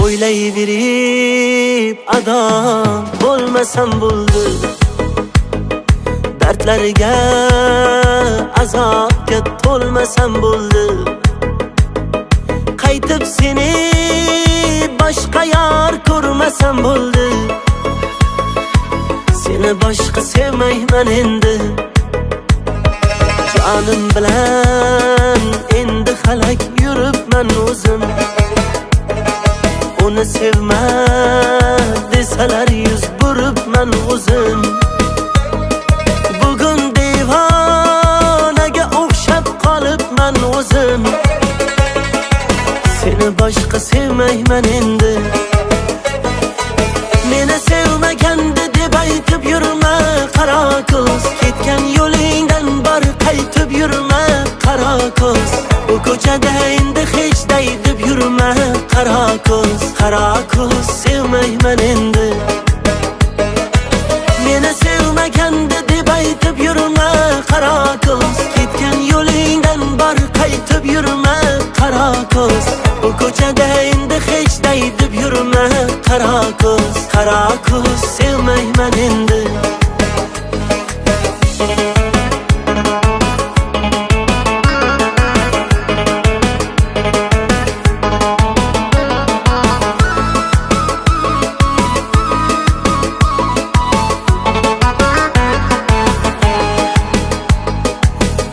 O'ylayverib adam bo'lmasam bo'ldi, dardlarga azobga to'lmasam bo'ldi. Qaytib seni boshqa yor ko'rmasam bo'ldi. Seni boshqa sevmayman endi. Jonim bilan endi halak yuribman o'zim. Uni sevma desalar yuz buribman o'zim. Bugun devonaga o'xshab qolibman o'zim. Seni boshqa sevmayman endi. Meni sevmaganda deb aytib yurma qaro ko'z. Ketgan yo'lingdan bor qaytib yurma qaro ko'z. Bu ko'chada endi hech day deb yurma qaro ko'z. Qaro ko'z sevmayman endi. Meni sevmaganda deb aytib yurma qaro ko'z. Ketgan yo'lingdan bor qaytib yurma qaro ko'z. Bu ko'chada endi hech day deb yurma qaro ko'z. Qaro ko'z sevmayman endi.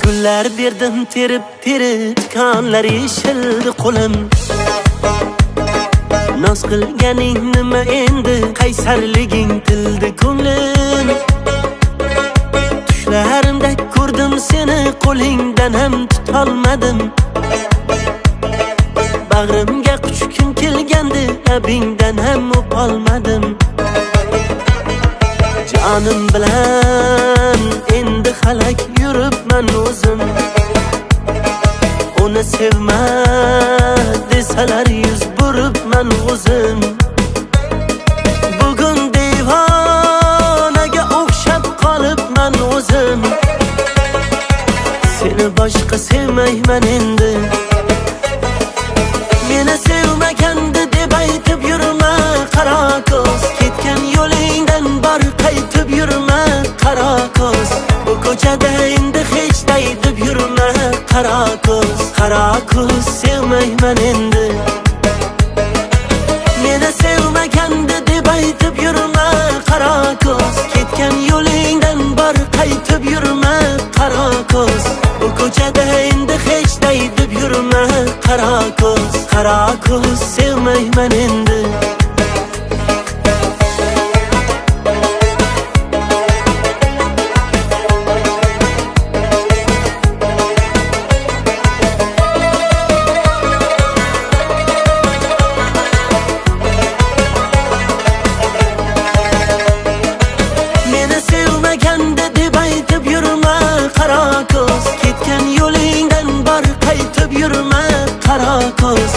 Gullar berdim terib tikanlar yeshildi qo'lim. Noz qilganing nima endi, qaysarliging tildi ko'nglim. Tushlarimda ko'rdim seni, qo'lingdan ham tutolmadim. Bag'rimga quchgim kelgandi, labingdan ham o'polmadim. Jonim bilan endi halak yuribman o'zim. Uni sevma desalar yuz buribman o'zim. Bugun devonaga o'xshab qolibman o'zim. Seni boshqa sevmayman endi. Meni sevmaganda deb aytib yurma qaro ko'z. Ketgan yo'lingdan bor qaytib yurma qaro ko'z. Bu ko'chada endi hech day deb yurma qaro ko'z. Qaro ko'z sevmayman endi. Meni sevmaganda deb aytib yurma qaro ko'z. Ketgan yo'lingdan bor qaytib yurma qaro ko'z. Bu ko'chada endi hech day deb yurma qaro ko'z. Qaro ko'z sevmayman endi. Ketgan yo'lingdan bor qaytib yurma qaro ko'z.